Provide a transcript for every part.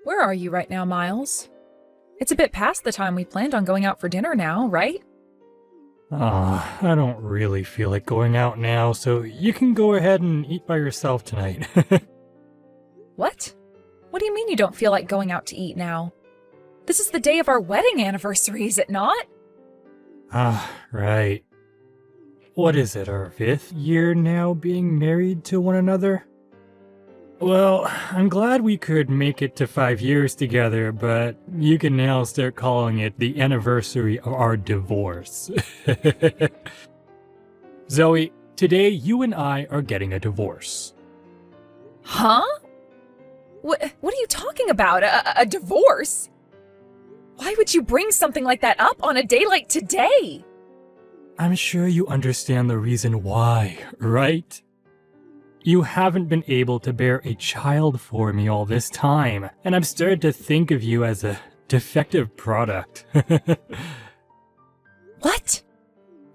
Where are you right now, Miles? It's a bit past the time we planned on going out for dinner now, right? I don't really feel like going out now, so you can go ahead and eat by yourself tonight. What? What do you mean you don't feel like going out to eat now? This is the day of our wedding anniversary, is it not? Right. What is it, our 5th year now being married to one another? Well, I'm glad we could make it to 5 years together, but you can now start calling it the anniversary of our divorce. Zoe, today you and I are getting a divorce. Huh? What are you talking about? A divorce? Why would you bring something like that up on a day like today? I'm sure you understand the reason why, right? You haven't been able to bear a child for me all this time, and I've started to think of you as a defective product. What?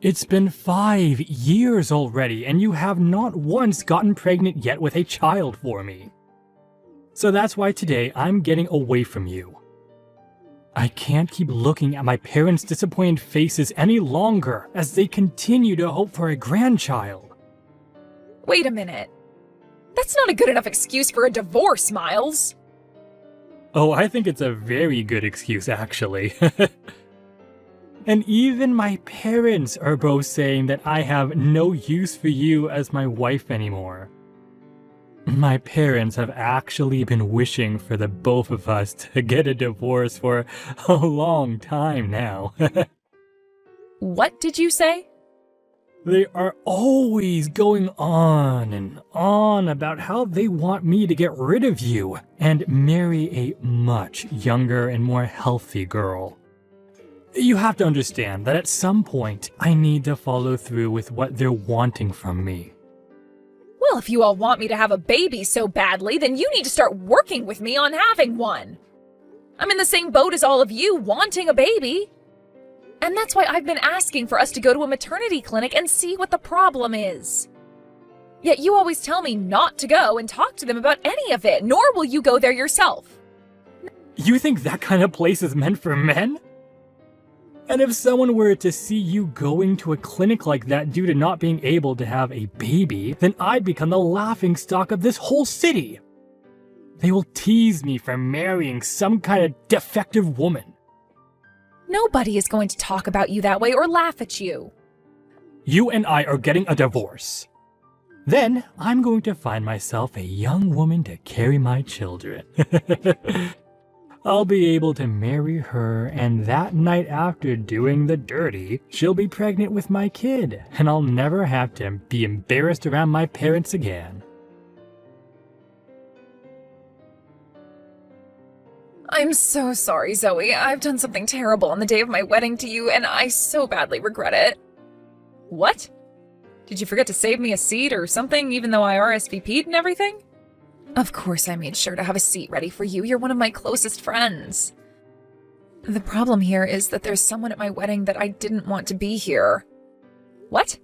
It's been 5 years already, and you have not once gotten pregnant yet with a child for me. So that's why today I'm getting away from you. I can't keep looking at my parents' disappointed faces any longer as they continue to hope for a grandchild. Wait a minute. That's not a good enough excuse for a divorce, Miles. Oh, I think it's a very good excuse, actually. And even my parents are both saying that I have no use for you as my wife anymore. My parents have actually been wishing for the both of us to get a divorce for a long time now. What did you say? They are always going on and on about how they want me to get rid of you and marry a much younger and more healthy girl. You have to understand that at some point, I need to follow through with what they're wanting from me. Well, if you all want me to have a baby so badly, then you need to start working with me on having one. I'm in the same boat as all of you, wanting a baby. And that's why I've been asking for us to go to a maternity clinic and see what the problem is. Yet you always tell me not to go and talk to them about any of it, nor will you go there yourself. You think that kind of place is meant for men? And if someone were to see you going to a clinic like that due to not being able to have a baby, then I'd become the laughingstock of this whole city. They will tease me for marrying some kind of defective woman. Nobody is going to talk about you that way or laugh at you. You and I are getting a divorce. Then I'm going to find myself a young woman to carry my children. I'll be able to marry her, and that night after doing the dirty, she'll be pregnant with my kid, and I'll never have to be embarrassed around my parents again. I'm so sorry, Zoe. I've done something terrible on the day of my wedding to you, and I so badly regret it. What? Did you forget to save me a seat or something, even though I RSVP'd and everything? Of course I made sure to have a seat ready for you. You're one of my closest friends. The problem here is that there's someone at my wedding that I didn't want to be here. What?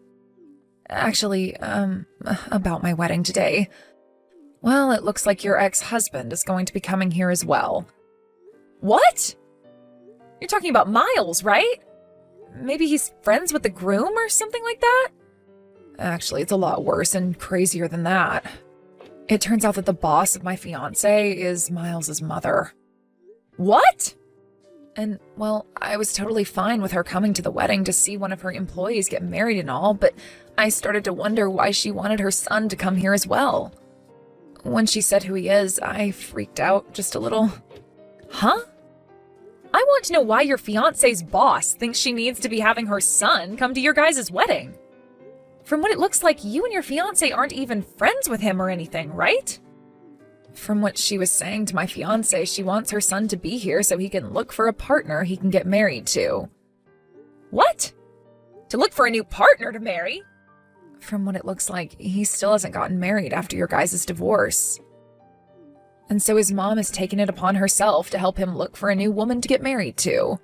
Actually, about my wedding today. Well, it looks like your ex-husband is going to be coming here as well. What? You're talking about Miles, right? Maybe he's friends with the groom or something like that? Actually, it's a lot worse and crazier than that. It turns out that the boss of my fiancé is Miles's mother. What? And, well, I was totally fine with her coming to the wedding to see one of her employees get married and all, but I started to wonder why she wanted her son to come here as well. When she said who he is, I freaked out just a little. Huh? I want to know why your fiancé's boss thinks she needs to be having her son come to your guys' wedding. From what it looks like, you and your fiancé aren't even friends with him or anything, right? From what she was saying to my fiancé, she wants her son to be here so he can look for a partner he can get married to. What? To look for a new partner to marry? From what it looks like, he still hasn't gotten married after your guys' divorce. And so his mom has taken it upon herself to help him look for a new woman to get married to.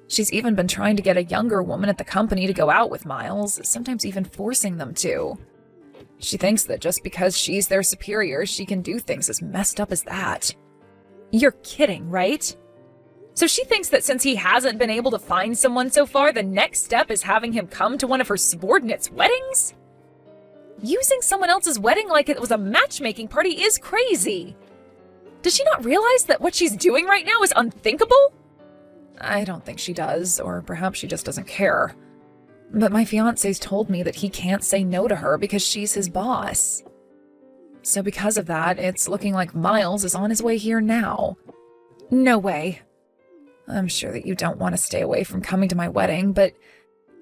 She's even been trying to get a younger woman at the company to go out with Miles, sometimes even forcing them to. She thinks that just because she's their superior, she can do things as messed up as that. You're kidding, right? So she thinks that since he hasn't been able to find someone so far, the next step is having him come to one of her subordinates' weddings? Using someone else's wedding like it was a matchmaking party is crazy. Does she not realize that what she's doing right now is unthinkable? I don't think she does, or perhaps she just doesn't care. But my fiancé's told me that he can't say no to her because she's his boss. So because of that, it's looking like Miles is on his way here now. No way. I'm sure that you don't want to stay away from coming to my wedding, but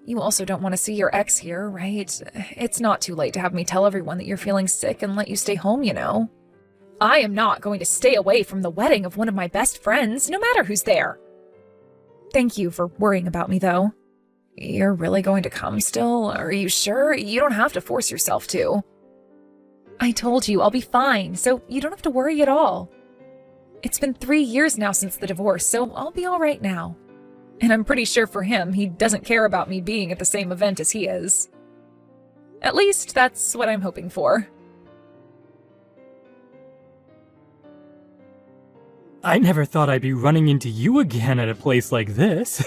you also don't want to see your ex here, right? It's not too late to have me tell everyone that you're feeling sick and let you stay home, you know. I am not going to stay away from the wedding of one of my best friends, no matter who's there. Thank you for worrying about me, though. You're really going to come still? Are you sure? You don't have to force yourself to. I told you I'll be fine, so you don't have to worry at all. It's been 3 years now since the divorce, so I'll be all right now. And I'm pretty sure for him, he doesn't care about me being at the same event as he is. At least, that's what I'm hoping for. I never thought I'd be running into you again at a place like this.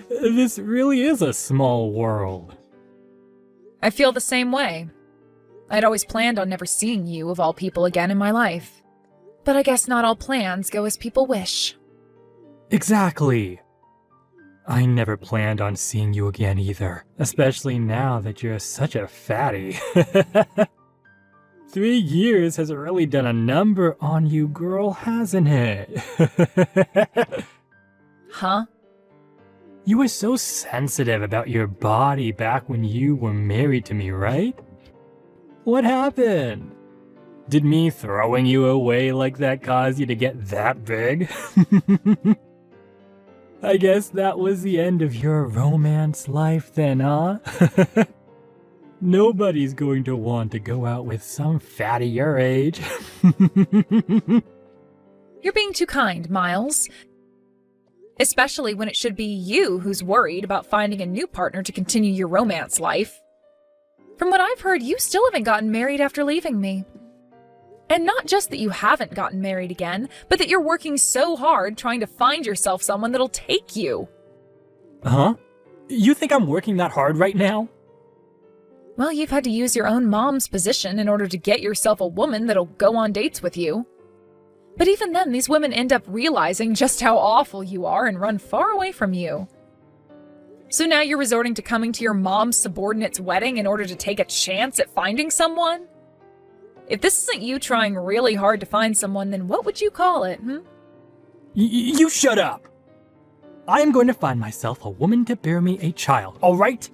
This really is a small world. I feel the same way. I'd always planned on never seeing you, of all people, again in my life. But I guess not all plans go as people wish. Exactly. I never planned on seeing you again either, especially now that you're such a fatty. 3 years has really done a number on you, girl, hasn't it? Huh? You were so sensitive about your body back when you were married to me, right? What happened? Did me throwing you away like that cause you to get that big? I guess that was the end of your romance life then, huh? Nobody's going to want to go out with some fatty your age. You're being too kind, Miles. Especially when it should be you who's worried about finding a new partner to continue your romance life. From what I've heard, you still haven't gotten married after leaving me. And not just that you haven't gotten married again, but that you're working so hard trying to find yourself someone that'll take you. Huh? You think I'm working that hard right now? Well, you've had to use your own mom's position in order to get yourself a woman that'll go on dates with you. But even then, these women end up realizing just how awful you are and run far away from you. So now you're resorting to coming to your mom's subordinate's wedding in order to take a chance at finding someone? If this isn't you trying really hard to find someone, then what would you call it, You shut up! I am going to find myself a woman to bear me a child, alright?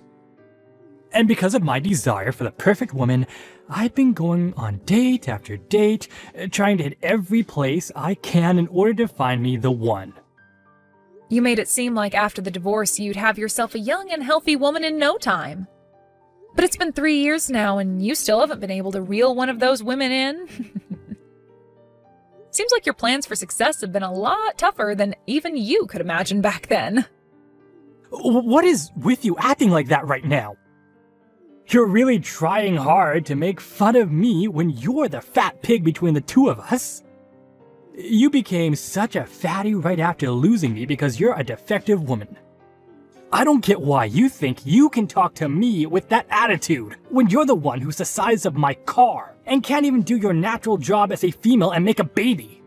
And because of my desire for the perfect woman, I've been going on date after date, trying to hit every place I can in order to find me the one. You made it seem like after the divorce you'd have yourself a young and healthy woman in no time. But it's been 3 years now, and you still haven't been able to reel one of those women in. Seems like your plans for success have been a lot tougher than even you could imagine back then. What is with you acting like that right now? You're really trying hard to make fun of me when you're the fat pig between the two of us. You became such a fatty right after losing me because you're a defective woman. I don't get why you think you can talk to me with that attitude when you're the one who's the size of my car and can't even do your natural job as a female and make a baby.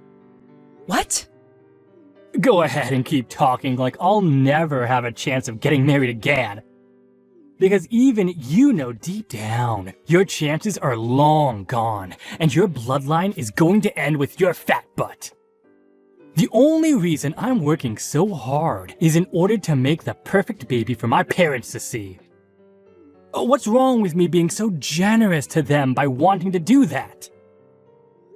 What? Go ahead and keep talking like I'll never have a chance of getting married again. Because even you know deep down, your chances are long gone and your bloodline is going to end with your fat butt. The only reason I'm working so hard is in order to make the perfect baby for my parents to see. What's wrong with me being so generous to them by wanting to do that?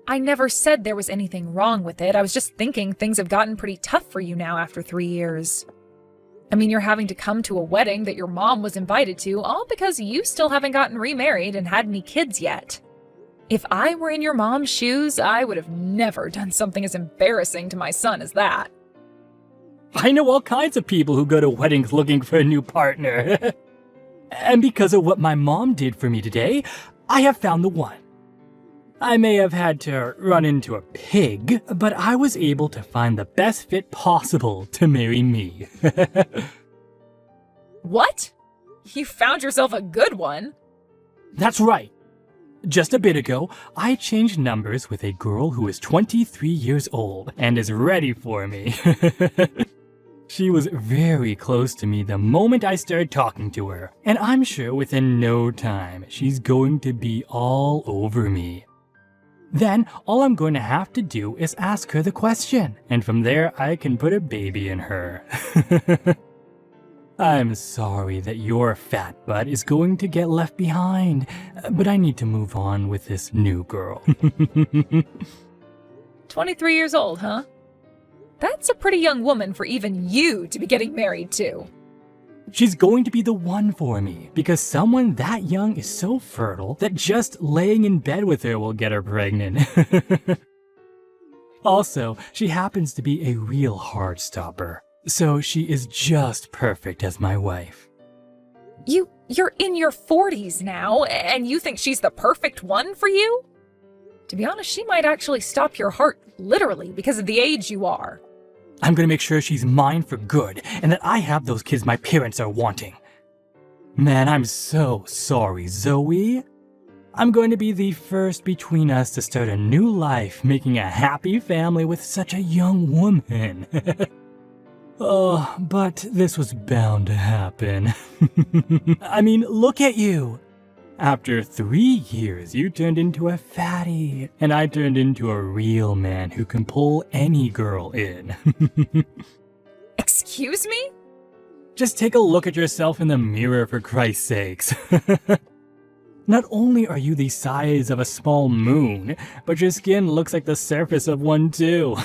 I never said there was anything wrong with it. I was just thinking things have gotten pretty tough for you now after 3 years. I mean, you're having to come to a wedding that your mom was invited to, all because you still haven't gotten remarried and had any kids yet. If I were in your mom's shoes, I would have never done something as embarrassing to my son as that. I know all kinds of people who go to weddings looking for a new partner. And because of what my mom did for me today, I have found the one. I may have had to run into a pig, but I was able to find the best fit possible to marry me. What? You found yourself a good one? That's right. Just a bit ago, I changed numbers with a girl who is 23 years old and is ready for me. She was very close to me the moment I started talking to her, and I'm sure within no time she's going to be all over me. Then, all I'm going to have to do is ask her the question, and from there I can put a baby in her. I'm sorry that your fat butt is going to get left behind, but I need to move on with this new girl. 23 years old, huh? That's a pretty young woman for even you to be getting married to. She's going to be the one for me, because someone that young is so fertile that just laying in bed with her will get her pregnant. Also, she happens to be a real hard stopper, so she is just perfect as my wife. You're in your 40s now, and you think she's the perfect one for you? To be honest, she might actually stop your heart, literally, because of the age you are. I'm gonna make sure she's mine for good, and that I have those kids my parents are wanting. Man, I'm so sorry, Zoe. I'm going to be the first between us to start a new life, making a happy family with such a young woman. Oh, but this was bound to happen. I mean, look at you. After 3 years, you turned into a fatty, and I turned into a real man who can pull any girl in. Excuse me? Just take a look at yourself in the mirror, for Christ's sakes. Not only are you the size of a small moon, but your skin looks like the surface of one too.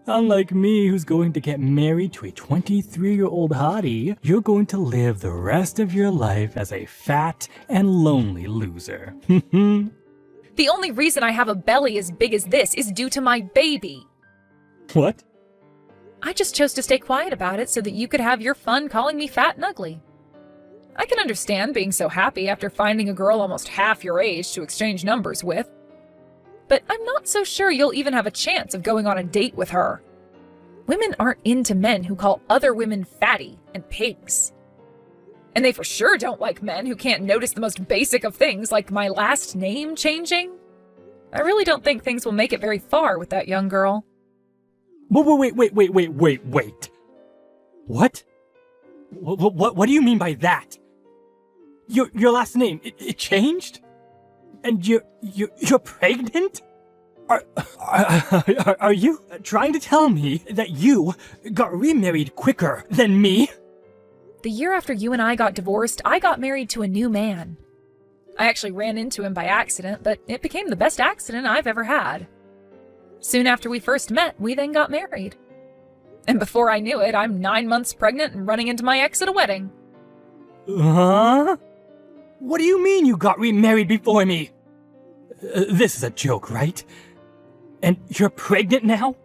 Unlike me, who's going to get married to a 23-year-old hottie, you're going to live the rest of your life as a fat and lonely loser. The only reason I have a belly as big as this is due to my baby. What? I just chose to stay quiet about it so that you could have your fun calling me fat and ugly. I can understand being so happy after finding a girl almost half your age to exchange numbers with. But I'm not so sure you'll even have a chance of going on a date with her. Women aren't into men who call other women fatty and pigs. And they for sure don't like men who can't notice the most basic of things, like my last name changing. I really don't think things will make it very far with that young girl. Wait. What? What do you mean by that? Your last name, it changed? And you're pregnant? Are you trying to tell me that you got remarried quicker than me? The year after you and I got divorced, I got married to a new man. I actually ran into him by accident, but it became the best accident I've ever had. Soon after we first met, we then got married. And before I knew it, I'm 9 months pregnant and running into my ex at a wedding. Huh? What do you mean you got remarried before me? This is a joke, right? And you're pregnant now?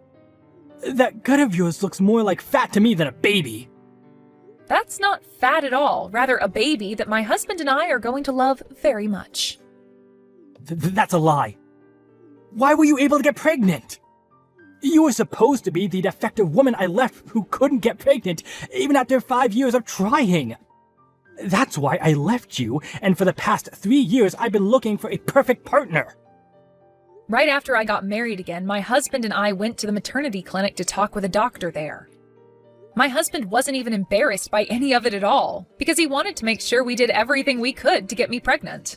That gut of yours looks more like fat to me than a baby. That's not fat at all, rather a baby that my husband and I are going to love very much. That's a lie. Why were you able to get pregnant? You were supposed to be the defective woman I left who couldn't get pregnant, even after 5 years of trying. That's why I left you, and for the past 3 years I've been looking for a perfect partner. Right after I got married again, my husband and I went to the maternity clinic to talk with a doctor there. My husband wasn't even embarrassed by any of it at all, because he wanted to make sure we did everything we could to get me pregnant.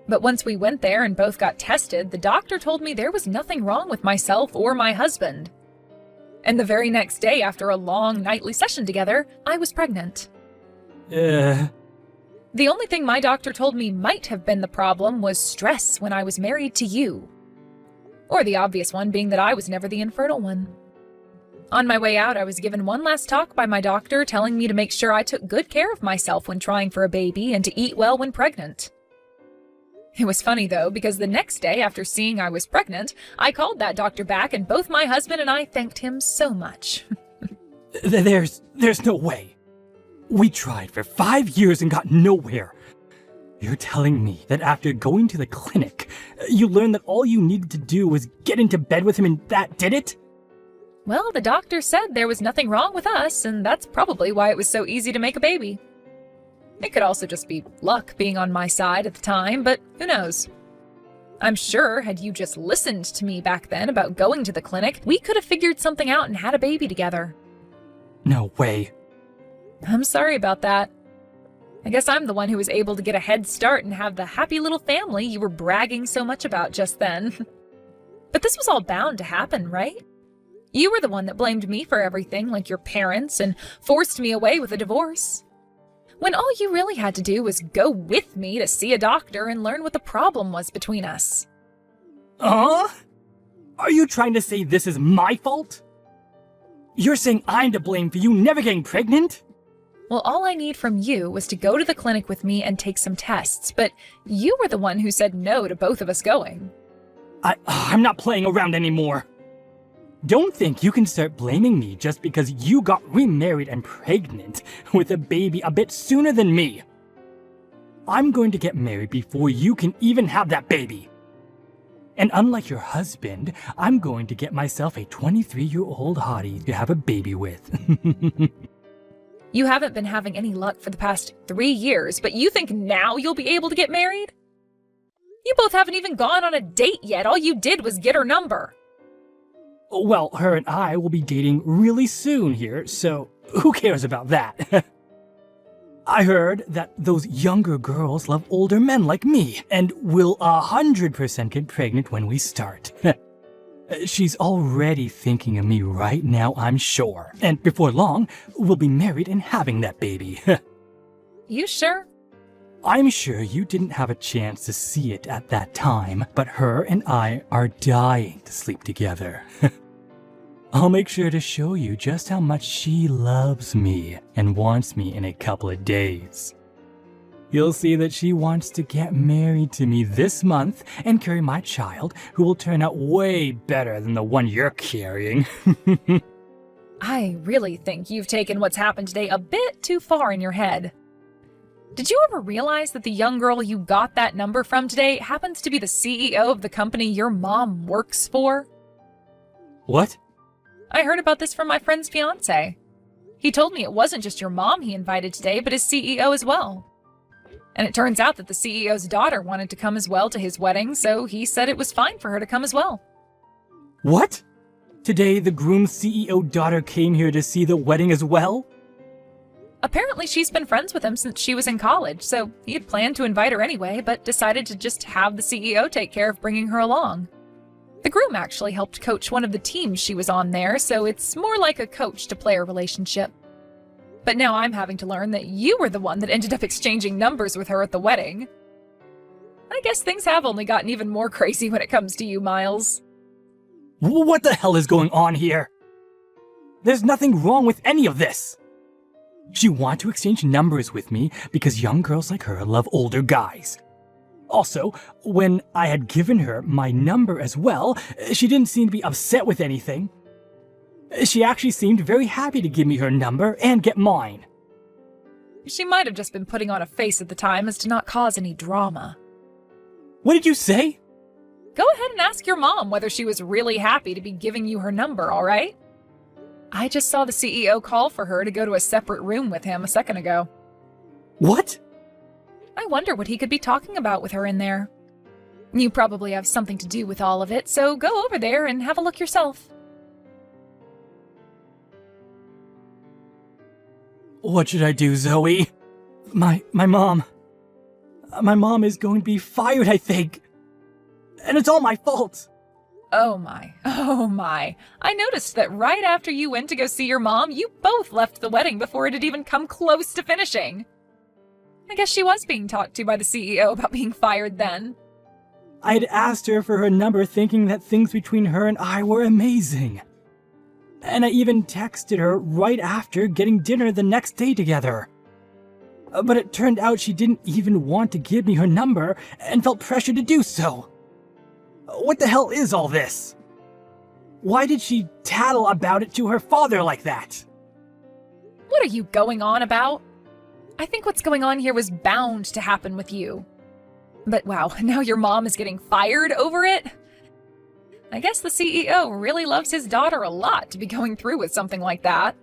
But once we went there and both got tested, the doctor told me there was nothing wrong with myself or my husband. And the very next day, after a long nightly session together, I was pregnant. The only thing my doctor told me might have been the problem was stress when I was married to you. Or the obvious one being that I was never the infertile one. On my way out, I was given one last talk by my doctor telling me to make sure I took good care of myself when trying for a baby and to eat well when pregnant. It was funny though, because the next day after seeing I was pregnant, I called that doctor back and both my husband and I thanked him so much. There's no way. We tried for 5 years and got nowhere. You're telling me that after going to the clinic, you learned that all you needed to do was get into bed with him and that did it? Well, the doctor said there was nothing wrong with us, and that's probably why it was so easy to make a baby. It could also just be luck being on my side at the time, but who knows? I'm sure had you just listened to me back then about going to the clinic, we could have figured something out and had a baby together. No way. I'm sorry about that. I guess I'm the one who was able to get a head start and have the happy little family you were bragging so much about just then. But this was all bound to happen, right? You were the one that blamed me for everything, like your parents, and forced me away with a divorce. When all you really had to do was go with me to see a doctor and learn what the problem was between us. Are you trying to say this is my fault? You're saying I'm to blame for you never getting pregnant? Well, all I need from you was to go to the clinic with me and take some tests, but you were the one who said no to both of us going. I'm not playing around anymore. Don't think you can start blaming me just because you got remarried and pregnant with a baby a bit sooner than me. I'm going to get married before you can even have that baby. And unlike your husband, I'm going to get myself a 23-year-old hottie to have a baby with. You haven't been having any luck for the past 3 years, but you think now you'll be able to get married? You both haven't even gone on a date yet. All you did was get her number. Well, her and I will be dating really soon here, so who cares about that? I heard that those younger girls love older men like me, and will 100% get pregnant when we start. She's already thinking of me right now, I'm sure. And before long, we'll be married and having that baby. You sure? I'm sure you didn't have a chance to see it at that time, but her and I are dying to sleep together. I'll make sure to show you just how much she loves me and wants me in a couple of days. You'll see that she wants to get married to me this month and carry my child, who will turn out way better than the one you're carrying. I really think you've taken what's happened today a bit too far in your head. Did you ever realize that the young girl you got that number from today happens to be the CEO of the company your mom works for? What? I heard about this from my friend's fiancé. He told me it wasn't just your mom he invited today, but his CEO as well. And it turns out that the CEO's daughter wanted to come as well to his wedding, so he said it was fine for her to come as well. What? Today the groom's CEO daughter came here to see the wedding as well? Apparently she's been friends with him since she was in college, so he had planned to invite her anyway, but decided to just have the CEO take care of bringing her along. The groom actually helped coach one of the teams she was on there, so it's more like a coach-to-player relationship. But now I'm having to learn that you were the one that ended up exchanging numbers with her at the wedding. I guess things have only gotten even more crazy when it comes to you, Miles. What the hell is going on here? There's nothing wrong with any of this. She wanted to exchange numbers with me because young girls like her love older guys. Also, when I had given her my number as well, she didn't seem to be upset with anything. She actually seemed very happy to give me her number and get mine. She might have just been putting on a face at the time as to not cause any drama. What did you say? Go ahead and ask your mom whether she was really happy to be giving you her number, all right? I just saw the CEO call for her to go to a separate room with him a second ago. What? I wonder what he could be talking about with her in there. You probably have something to do with all of it, so go over there and have a look yourself. What should I do, Zoe? My mom. My mom is going to be fired, I think. And it's all my fault. Oh my. I noticed that right after you went to go see your mom, you both left the wedding before it had even come close to finishing. I guess she was being talked to by the CEO about being fired then. I had asked her for her number thinking that things between her and I were amazing. And I even texted her right after getting dinner the next day together. But it turned out she didn't even want to give me her number and felt pressure to do so. What the hell is all this? Why did she tattle about it to her father like that? What are you going on about? I think what's going on here was bound to happen with you. But wow, now your mom is getting fired over it? I guess the CEO really loves his daughter a lot to be going through with something like that.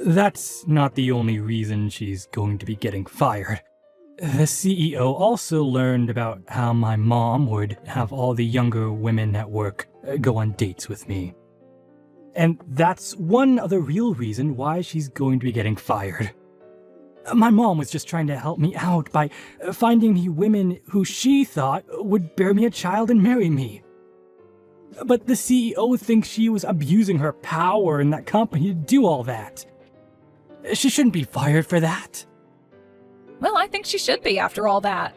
That's not the only reason she's going to be getting fired. The CEO also learned about how my mom would have all the younger women at work go on dates with me. And that's one other real reason why she's going to be getting fired. My mom was just trying to help me out by finding me women who she thought would bear me a child and marry me. But the CEO thinks she was abusing her power in that company to do all that. She shouldn't be fired for that. Well, I think she should be after all that.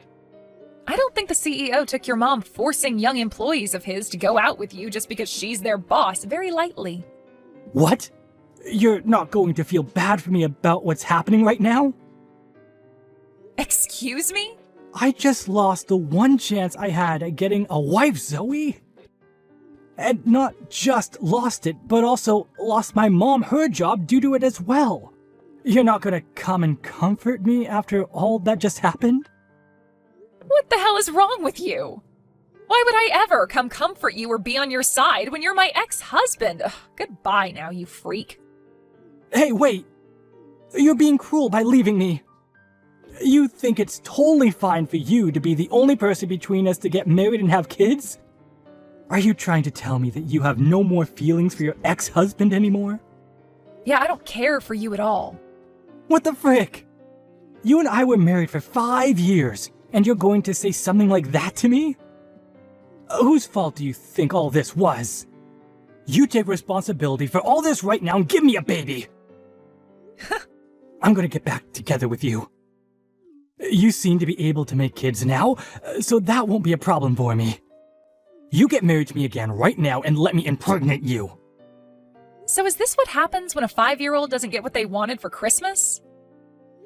I don't think the CEO took your mom forcing young employees of his to go out with you just because she's their boss very lightly. What? You're not going to feel bad for me about what's happening right now? Excuse me? I just lost the one chance I had at getting a wife, Zoe. And not just lost it, but also lost my mom her job due to it as well. You're not gonna come and comfort me after all that just happened? What the hell is wrong with you? Why would I ever come comfort you or be on your side when you're my ex-husband? Ugh, goodbye now, you freak. Hey, wait! You're being cruel by leaving me. You think it's totally fine for you to be the only person between us to get married and have kids? Are you trying to tell me that you have no more feelings for your ex-husband anymore? Yeah, I don't care for you at all. What the frick? You and I were married for 5 years, and you're going to say something like that to me? Whose fault do you think all this was? You take responsibility for all this right now and give me a baby! I'm gonna get back together with you. You seem to be able to make kids now, so that won't be a problem for me. You get married to me again right now and let me impregnate you. So is this what happens when a 5-year-old doesn't get what they wanted for Christmas?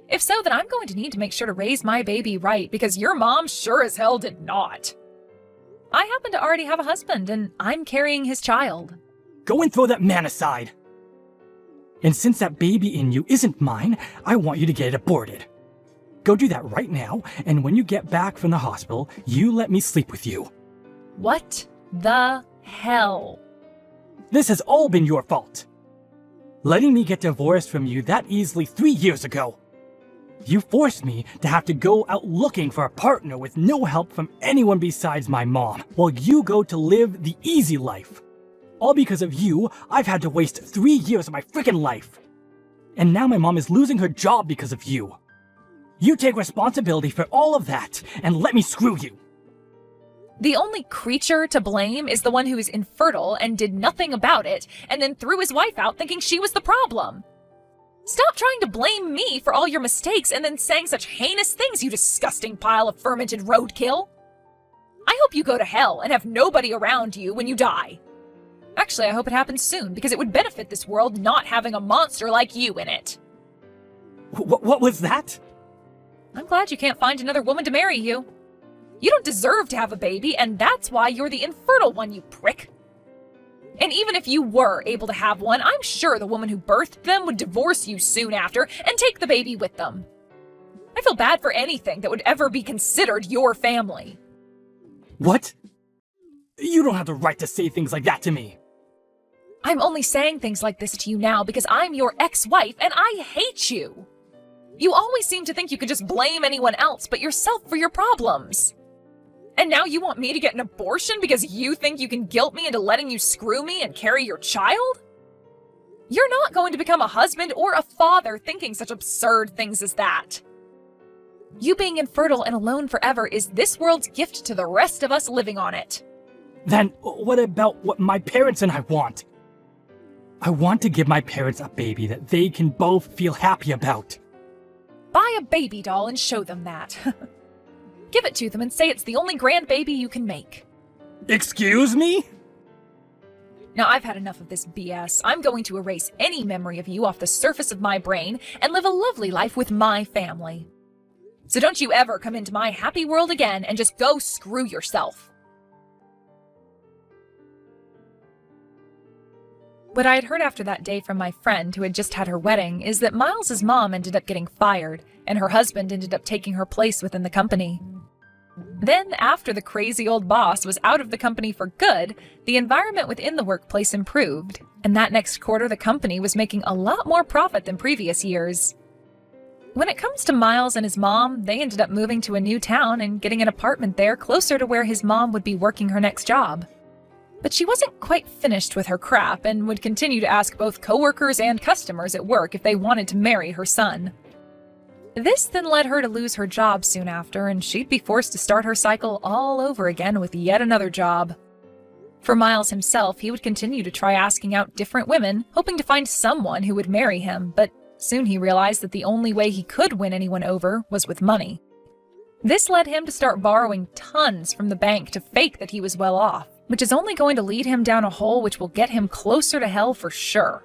If so, then I'm going to need to make sure to raise my baby right, because your mom sure as hell did not. I happen to already have a husband, and I'm carrying his child. Go and throw that man aside. And since that baby in you isn't mine, I want you to get it aborted. Go do that right now, and when you get back from the hospital, you let me sleep with you. What the hell? This has all been your fault. Letting me get divorced from you that easily 3 years ago. You forced me to have to go out looking for a partner with no help from anyone besides my mom, while you go to live the easy life. All because of you, I've had to waste 3 years of my freaking life. And now my mom is losing her job because of you. You take responsibility for all of that, and let me screw you. The only creature to blame is the one who is infertile and did nothing about it, and then threw his wife out thinking she was the problem. Stop trying to blame me for all your mistakes and then saying such heinous things, you disgusting pile of fermented roadkill. I hope you go to hell and have nobody around you when you die. Actually, I hope it happens soon, because it would benefit this world not having a monster like you in it. What was that? I'm glad you can't find another woman to marry you. You don't deserve to have a baby, and that's why you're the infertile one, you prick. And even if you were able to have one, I'm sure the woman who birthed them would divorce you soon after and take the baby with them. I feel bad for anything that would ever be considered your family. What? You don't have the right to say things like that to me. I'm only saying things like this to you now because I'm your ex-wife and I hate you. You always seem to think you could just blame anyone else but yourself for your problems. And now you want me to get an abortion because you think you can guilt me into letting you screw me and carry your child? You're not going to become a husband or a father thinking such absurd things as that. You being infertile and alone forever is this world's gift to the rest of us living on it. Then what about what my parents and I want? I want to give my parents a baby that they can both feel happy about. Buy a baby doll and show them that. Give it to them and say it's the only grandbaby you can make. Excuse me? Now, I've had enough of this BS. I'm going to erase any memory of you off the surface of my brain and live a lovely life with my family. So don't you ever come into my happy world again and just go screw yourself. What I had heard after that day from my friend who had just had her wedding is that Miles's mom ended up getting fired, and her husband ended up taking her place within the company. Then, after the crazy old boss was out of the company for good, the environment within the workplace improved, and that next quarter the company was making a lot more profit than previous years. When it comes to Miles and his mom, they ended up moving to a new town and getting an apartment there closer to where his mom would be working her next job. But she wasn't quite finished with her crap and would continue to ask both coworkers and customers at work if they wanted to marry her son. This then led her to lose her job soon after, and she'd be forced to start her cycle all over again with yet another job. For Miles himself, he would continue to try asking out different women, hoping to find someone who would marry him, but soon he realized that the only way he could win anyone over was with money. This led him to start borrowing tons from the bank to fake that he was well off, which is only going to lead him down a hole which will get him closer to hell for sure.